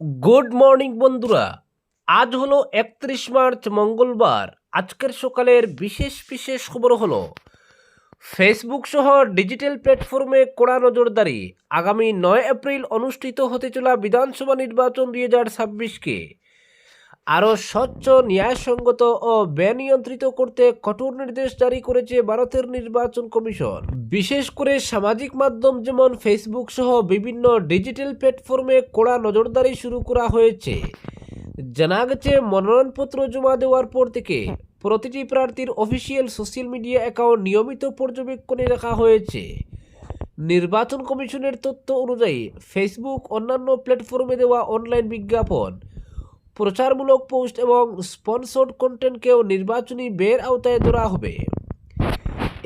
Good morning বন্ধুরা। আজ হলো 31 মার্চ মঙ্গলবার। আজকের সকালের বিশেষ বিশেষ খবর হলো ফেসবুক সহ ডিজিটাল প্ল্যাটফর্মে কড়া নজরদারি। আগামী 9 এপ্রিল অনুষ্ঠিত হতে চলা বিধানসভা নির্বাচন 2026কে আরও স্বচ্ছ, ন্যায়সঙ্গত ও বেনিয়ন্ত্রিত করতে কঠোর নির্দেশ জারি করেছে ভারতের নির্বাচন কমিশন। বিশেষ করে সামাজিক মাধ্যম যেমন ফেসবুক সহ বিভিন্ন ডিজিটাল প্ল্যাটফর্মে কড়া নজরদারি শুরু করা হয়েছে। জানা গেছে, মনোনয়নপত্র জমা দেওয়ার পর থেকে প্রতিটি প্রার্থীর অফিসিয়াল সোশ্যাল মিডিয়া অ্যাকাউন্ট নিয়মিত পর্যবেক্ষণে রাখা হয়েছে। নির্বাচন কমিশনের তথ্য অনুযায়ী ফেসবুক অন্যান্য প্ল্যাটফর্মে দেওয়া অনলাইন বিজ্ঞাপন, প্রচারমূলক পোস্ট এবং স্পন্সর্ড কন্টেন্টকেও নির্বাচনী ব্যয়ের আওতায় ধরা হবে।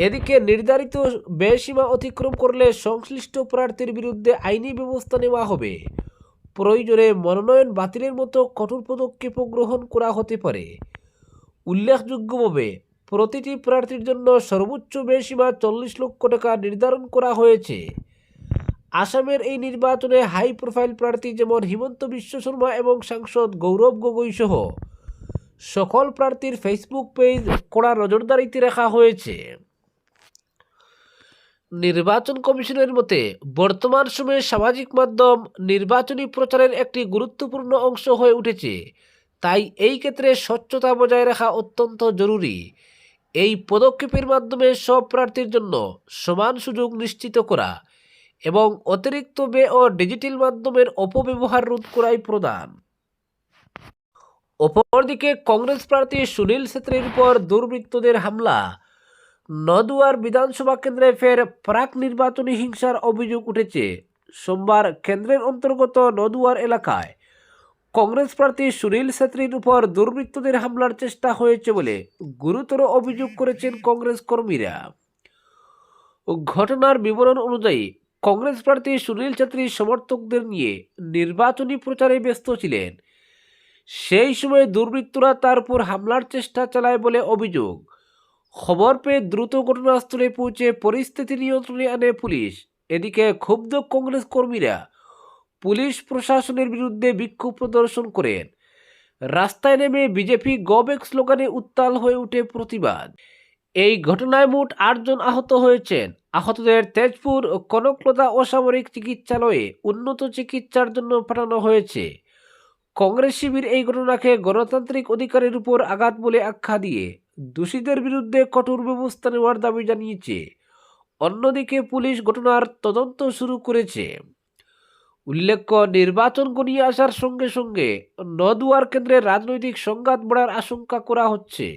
এদিকে নির্ধারিত ব্যয়সীমা অতিক্রম করলে সংশ্লিষ্ট প্রার্থীর বিরুদ্ধে আইনি ব্যবস্থা নেওয়া হবে। প্রয়োজনে মনোনয়ন বাতিলের মতো কঠোর পদক্ষেপও গ্রহণ করা হতে পারে। উল্লেখযোগ্যভাবে প্রতিটি প্রার্থীর জন্য সর্বোচ্চ ব্যয়সীমা 40 লক্ষ টাকা নির্ধারণ করা হয়েছে। আসামের এই নির্বাচনে হাই প্রোফাইল প্রার্থী যেমন হিমন্ত বিশ্ব শর্মা এবং সাংসদ গৌরব গগৈ সহ সকল প্রার্থীর ফেসবুক পেজ কড়া নজরদারিতে রাখা হয়েছে। নির্বাচন কমিশনের মতে, বর্তমান সময়ে সামাজিক মাধ্যম নির্বাচনী প্রচারের একটি গুরুত্বপূর্ণ অংশ হয়ে উঠেছে। তাই এই ক্ষেত্রে স্বচ্ছতা বজায় রাখা অত্যন্ত জরুরি। এই পদক্ষেপের মাধ্যমে সব প্রার্থীর জন্য সমান সুযোগ নিশ্চিত করা এবং অতিরিক্ত ব্যয় ও ডিজিটাল মাধ্যমের অপব্যবহার রোধ করাই প্রধান। অপরদিকে কংগ্রেস প্রার্থী সুনীল ছেত্রীর উপর দুর্বৃত্তদের হামলা। নদুয়ার বিধানসভা কেন্দ্রে ফের প্রাক নির্বাচনী হিংসার অভিযোগ উঠেছে। সোমবার কেন্দ্রের অন্তর্গত নদুয়ার এলাকায় কংগ্রেস প্রার্থী সুনীল ছেত্রীর উপর দুর্বৃত্তদের হামলার চেষ্টা হয়েছে বলে গুরুতর অভিযোগ করেছেন কংগ্রেস কর্মীরা। ঘটনার বিবরণ অনুযায়ী কংগ্রেস প্রার্থী সুনীল ছেত্রী সমর্থকদের নিয়ে নির্বাচনী প্রচারে ব্যস্ত ছিলেন। সেই সময় দুর্বৃত্তরা তার উপর হামলার চেষ্টা চালায় বলে অভিযোগ। খবর পেয়ে দ্রুত ঘটনাস্থলে পৌঁছে পরিস্থিতি নিয়ন্ত্রণে আনে পুলিশ। এদিকে ক্ষুব্ধ কংগ্রেস কর্মীরা পুলিশ প্রশাসনের বিরুদ্ধে বিক্ষোভ প্রদর্শন করেন। রাস্তায় নেমে বিজেপি গো ব্যাক স্লোগানে উত্তাল হয়ে ওঠে প্রতিবাদ। এই ঘটনায় মোট 8 জন আহত হয়েছেন। আহতদের তেজপুর কনকলতা অসামরিক চিকিৎসালয়ে উন্নত চিকিৎসার জন্য পাঠানো হয়েছে। কংগ্রেস শিবির এই ঘটনাকে গণতান্ত্রিক অধিকারের উপর আঘাত বলে আখ্যা দিয়ে দোষীদের বিরুদ্ধে কঠোর ব্যবস্থা নেওয়ার দাবি জানিয়েছে। অন্যদিকে পুলিশ ঘটনার তদন্ত শুরু করেছে। উল্লেখ্য, নির্বাচন ঘনিয়ে আসার সঙ্গে সঙ্গে নদুয়ার কেন্দ্রে রাজনৈতিক সংঘাত বাড়ার আশঙ্কা করা হচ্ছে।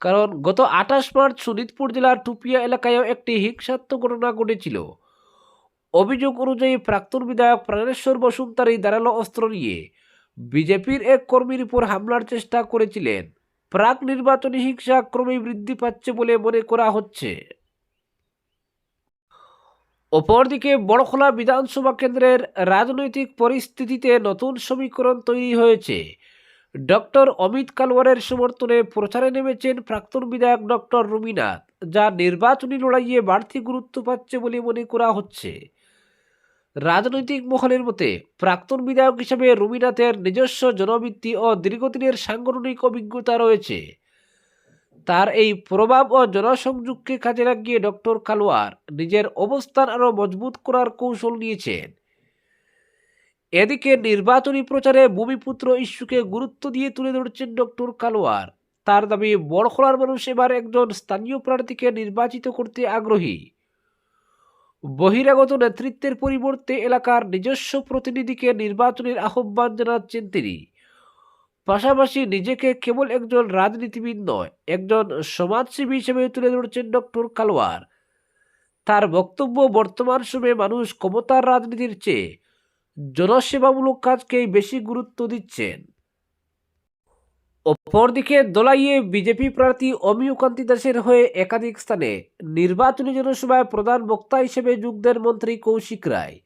কারণ গত 28 মার্চ শোনিতপুর জেলার টুপিয়া এলাকায়ও একটি হিংসাত্মক ঘটনা ঘটেছিল। অভিযোগ অনুযায়ী প্রাক্তন বিধায়ক প্রাণেশ্বর বসুমতারি ধারালো অস্ত্র নিয়ে বিজেপির এক কর্মীর উপর হামলার চেষ্টা করেছিলেন। প্রাক নির্বাচনী হিংসা ক্রমেই বৃদ্ধি পাচ্ছে বলে মনে করা হচ্ছে। অপরদিকে বড়খলা বিধানসভা কেন্দ্রের রাজনৈতিক পরিস্থিতিতে নতুন সমীকরণ তৈরি হয়েছে। ডক্টর অমিত কালওয়ারের সমর্থনে প্রচারে নেমেছেন প্রাক্তন বিধায়ক ডক্টর রুমিনাথ, যা নির্বাচনী লড়াইয়ে বাড়তি গুরুত্ব পাচ্ছে বলে মনে করা হচ্ছে। রাজনৈতিক মহলের মতে, প্রাক্তন বিধায়ক হিসেবে রুমিনাথের নিজস্ব জনভিত্তি ও দীর্ঘদিনের সাংগঠনিক অভিজ্ঞতা রয়েছে। তার এই প্রভাব ও জনসংযোগকে কাজে লাগিয়ে ডক্টর কালওয়ার নিজের অবস্থান আরও মজবুত করার কৌশল নিয়েছেন। এদিকে নির্বাচনী প্রচারে ভূমিপুত্র ইস্যুকে গুরুত্ব দিয়ে তুলে ধরছেন ডক্টর কালওয়ার। তার দাবি, বড়খলার মানুষ এবার একজন স্থানীয় প্রার্থীকে নির্বাচিত করতে আগ্রহী। বহিরাগত নেতৃত্বের পরিবর্তে এলাকার নিজস্ব প্রতিনিধিকে নির্বাচনের আহ্বান জানাচ্ছেন তিনি। পাশাপাশি নিজেকে কেবল একজন রাজনীতিবিদ নয়, একজন সমাজসেবী হিসেবে তুলে ধরছেন ডক্টর কালওয়ার। তার বক্তব্য, বর্তমান সময়ে মানুষ ক্ষমতার রাজনীতির চেয়ে জনসেবামূলক কাজকেই বেশি গুরুত্ব দিচ্ছেন। অপরদিকে দলাইয়ে বিজেপি প্রার্থী অমিয় কান্তি দাসের হয়ে একাধিক স্থানে নির্বাচনী জনসভায় প্রধান বক্তা হিসেবে যোগ দেন মন্ত্রী কৌশিক রায়।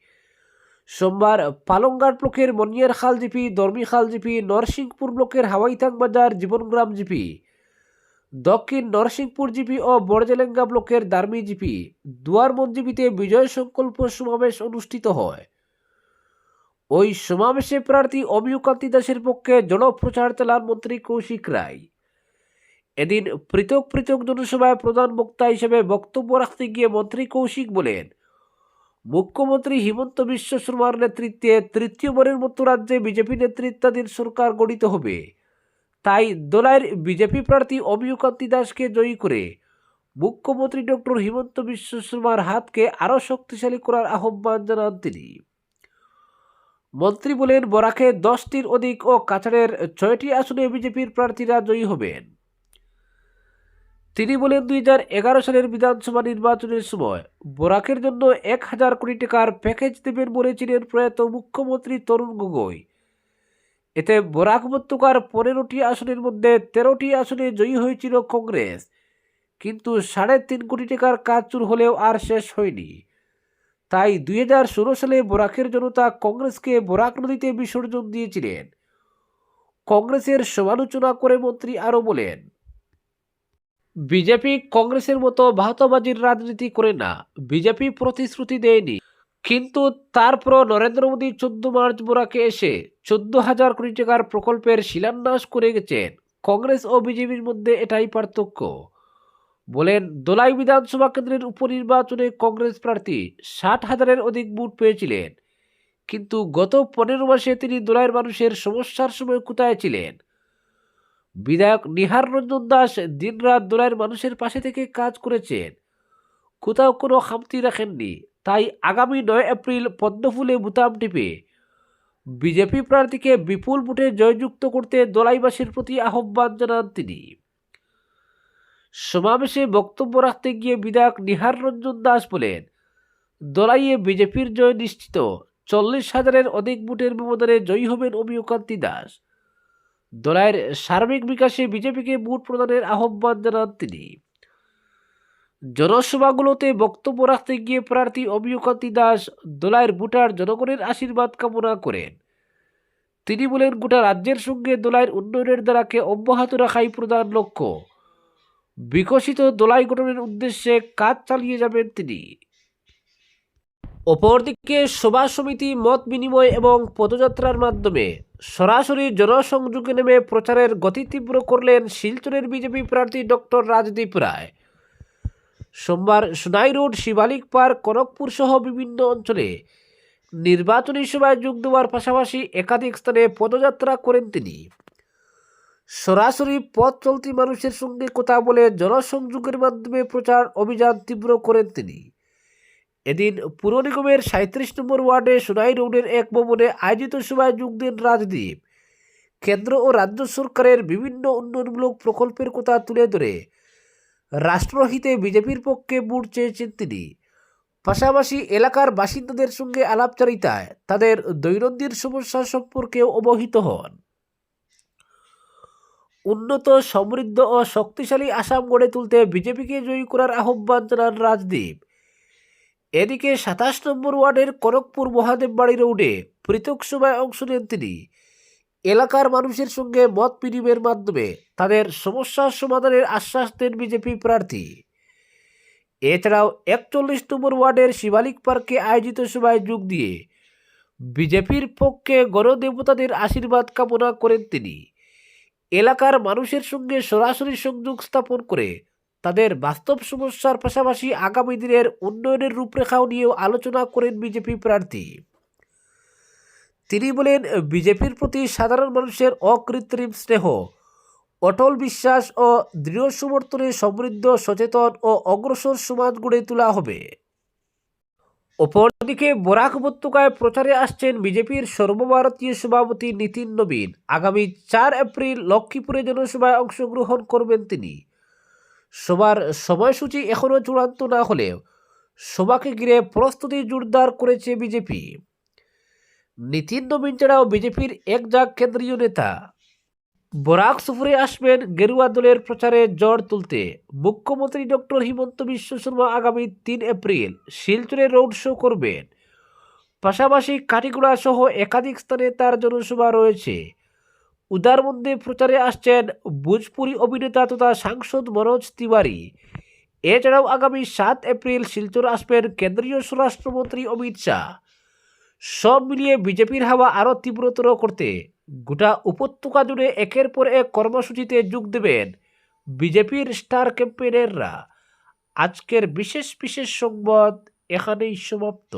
সোমবার পালংঘাট ব্লকের মনিয়ারখাল জিপি, দর্মিখাল জিপি, নরসিংপুর ব্লকের হাওয়াইথাং বাজার জীবনগ্রাম জিপি, দক্ষিণ নরসিংপুর জিপি ও বড়জেলেঙ্গা ব্লকের দার্মি জিপি, দুয়ারমন জিপিতে বিজয় সংকল্প সমাবেশ অনুষ্ঠিত হয়। ওই সমাবেশে প্রার্থী অমিয় কান্তি দাসের পক্ষে জনপ্রচার চালান মন্ত্রী কৌশিক রায়। এদিন পৃথক পৃথক জনসভায় প্রধান বক্তা হিসেবে বক্তব্য রাখতে গিয়ে মন্ত্রী কৌশিক বলেন, মুখ্যমন্ত্রী হিমন্ত বিশ্ব শর্মার নেতৃত্বে তৃতীয়বারের মতো রাজ্যে বিজেপি নেতৃত্বাধীন সরকার গঠিত হবে। তাই দলের বিজেপি প্রার্থী অমিয় কান্তি দাসকে জয়ী করে মুখ্যমন্ত্রী ডক্টর হিমন্ত বিশ্ব শর্মার হাতকে আরও শক্তিশালী করার আহ্বান জানান তিনি। মন্ত্রী বলেন, বরাকে 10টির অধিক ও কাছাড়ের 6টি আসনে বিজেপির প্রার্থীরা জয়ী হবেন। তিনি বলেন, 2011 সালের বিধানসভা নির্বাচনের সময় বরাকের জন্য 1000 কোটি টাকার প্যাকেজ দেবেন বলেছিলেন প্রয়াত মুখ্যমন্ত্রী তরুণ গগৈ। এতে বরাক উপত্যকার 15টি আসনের মধ্যে 13টি আসনে জয়ী হয়েছিল কংগ্রেস, কিন্তু 3.5 কোটি টাকার কাজ শুরু হলেও আর শেষ হয়নি। তাই 2016 সালে বরাকের জনতা কংগ্রেসকে বরাক নদীতে বিসর্জন দিয়েছিলেন। কংগ্রেসের সমালোচনা করে মন্ত্রী আরও বলেন, বিজেপি কংগ্রেসের মতো ভাওতাবাজির রাজনীতি করে না। বিজেপি প্রতিশ্রুতি দেয়নি, কিন্তু তারপরও নরেন্দ্র মোদী 14 মার্চ বরাকে এসে 14,000 কোটি টাকার প্রকল্পের শিলান্যাস করে গেছেন। কংগ্রেস ও বিজেপির মধ্যে এটাই পার্থক্য। বলেন, দোলাই বিধানসভা কেন্দ্রের উপনির্বাচনে কংগ্রেস প্রার্থী 60,000-এর অধিক ভোট পেয়েছিলেন, কিন্তু গত 15 মাসে তিনি দোলাইয়ের মানুষের সমস্যার সময় কোথায় ছিলেন? বিধায়ক নিহার রঞ্জন দাস দিনরাত দোলাইয়ের মানুষের পাশে থেকে কাজ করেছেন, কোথাও কোনো খামতি রাখেননি। তাই আগামী 9 এপ্রিল পদ্মফুলে বুতাম টিপে বিজেপি প্রার্থীকে বিপুল ভোটে জয়যুক্ত করতে দোলাইবাসীর প্রতি আহ্বান জানান তিনি। সমাবেশে বক্তব্য রাখতে গিয়ে বিধায়ক নিহার রঞ্জন দাস বলেন, দোলাইয়ে বিজেপির জয় নিশ্চিত। 40,000-এর অধিক ভোটের ব্যবধানে জয়ী হবেন অমিয় কান্তি দাস। দোলাইয়ের সার্বিক বিকাশে বিজেপিকে ভোট প্রদানের আহ্বান জানান তিনি। জনসভাগুলোতে বক্তব্য রাখতে গিয়ে প্রার্থী অমিয় কান্তি দাস দোলাইয়ের ভোটার জনগণের আশীর্বাদ কামনা করেন। তিনি বলেন, গোটা রাজ্যের সঙ্গে দোলাইয়ের উন্নয়নের ধারাকে অব্যাহত রাখাই প্রধান লক্ষ্য। বিকশিত দোলাই গঠনের উদ্দেশ্যে কাজ চালিয়ে যাবেন তিনি। অপরদিকে সভা সমিতি, মত বিনিময় এবং পদযাত্রার মাধ্যমে সরাসরি জনসংযোগে নেমে প্রচারের গতি তীব্র করলেন শিলচরের বিজেপি প্রার্থী ডক্টর রাজদীপ রায়। সোমবার সোনাই রোড, শিবালিক পার্ক, কনকপুর সহ বিভিন্ন অঞ্চলে নির্বাচনী সভায় যোগ দেওয়ার পাশাপাশি একাধিক স্থানে পদযাত্রা করেন তিনি। সরাসরি পথ চলতি মানুষের সঙ্গে কথা বলে জনসংযোগের মাধ্যমে প্রচার অভিযান তীব্র করেন তিনি। এদিন পুর নিগমের 37 নম্বর ওয়ার্ডে সোনাই রোডের এক ভবনে আয়োজিত সভায় যোগ দেন রাজদীপ। কেন্দ্র ও রাজ্য সরকারের বিভিন্ন উন্নয়নমূলক প্রকল্পের কথা তুলে ধরে রাষ্ট্রহিতে বিজেপির পক্ষে ভোট চেয়েছেন তিনি। পাশাপাশি এলাকার বাসিন্দাদের সঙ্গে আলাপচারিতায় তাদের দৈনন্দিন সমস্যা সম্পর্কেও অবহিত হন। উন্নত, সমৃদ্ধ ও শক্তিশালী আসাম গড়ে তুলতে বিজেপিকে জয়ী করার আহ্বান জানান রাজদীপ। এদিকে 27 নম্বর ওয়ার্ডের কনকপুর মহাদেব বাড়ি রোডে পৃথক সভায় অংশ নেন তিনি। এলাকার মানুষের সঙ্গে মত বিনিময়ের মাধ্যমে তাদের সমস্যার সমাধানের আশ্বাস দেন বিজেপি প্রার্থী। এছাড়াও 41 নম্বর ওয়ার্ডের শিবালিক পার্কে আয়োজিত সভায় যোগ দিয়ে বিজেপির পক্ষে গণদেবতাদের আশীর্বাদ কামনা করেন তিনি। এলাকার মানুষের সঙ্গে সরাসরি সংযোগ স্থাপন করে তাদের বাস্তব সমস্যার পাশাপাশি আগামী দিনের উন্নয়নের রূপরেখাও নিয়েও আলোচনা করেন বিজেপি প্রার্থী। তিনি বলেন, বিজেপির প্রতি সাধারণ মানুষের অকৃত্রিম স্নেহ, অটল বিশ্বাস ও দৃঢ় সমর্থনে সমৃদ্ধ, সচেতন ও অগ্রসর সমাজ গড়ে তোলা হবে। অপরদিকে বরাক উপত্যকায় প্রচারে আসছেন বিজেপির সর্বভারতীয় সভাপতি নীতিন নবীন। আগামী 4 এপ্রিল লক্ষ্মীপুরে জনসভায় অংশগ্রহণ করবেন তিনি। সভার সময়সূচি এখনও চূড়ান্ত না হলেও সভাকে ঘিরে প্রস্তুতি জোরদার করেছে বিজেপি। নীতিন নবীন ছাড়াও বিজেপির একজাক কেন্দ্রীয় নেতা বরাক সফরে আসবেন গেরুয়া দলের প্রচারে জোর তুলতে। মুখ্যমন্ত্রী ডক্টর হিমন্ত বিশ্ব শর্মা আগামী 3 এপ্রিল শিলচরে রোড শো করবেন। পাশাপাশি কাটিগুড়া সহ একাধিক স্থানে তার জনসভা রয়েছে। উদারবন্দে প্রচারে আসছেন ভোজপুরি অভিনেতা তথা সাংসদ মনোজ তিওয়ারি। এছাড়াও আগামী 7 এপ্রিল শিলচর আসবেন কেন্দ্রীয় স্বরাষ্ট্রমন্ত্রী অমিত শাহ। সব মিলিয়ে বিজেপির হাওয়া আরও তীব্রতর করতে গোটা উপত্যকা জুড়ে একের পর এক কর্মসূচিতে যোগ দেবেন বিজেপির স্টার ক্যাম্পেইনাররা। আজকের বিশেষ সংবাদ এখানেই সমাপ্ত।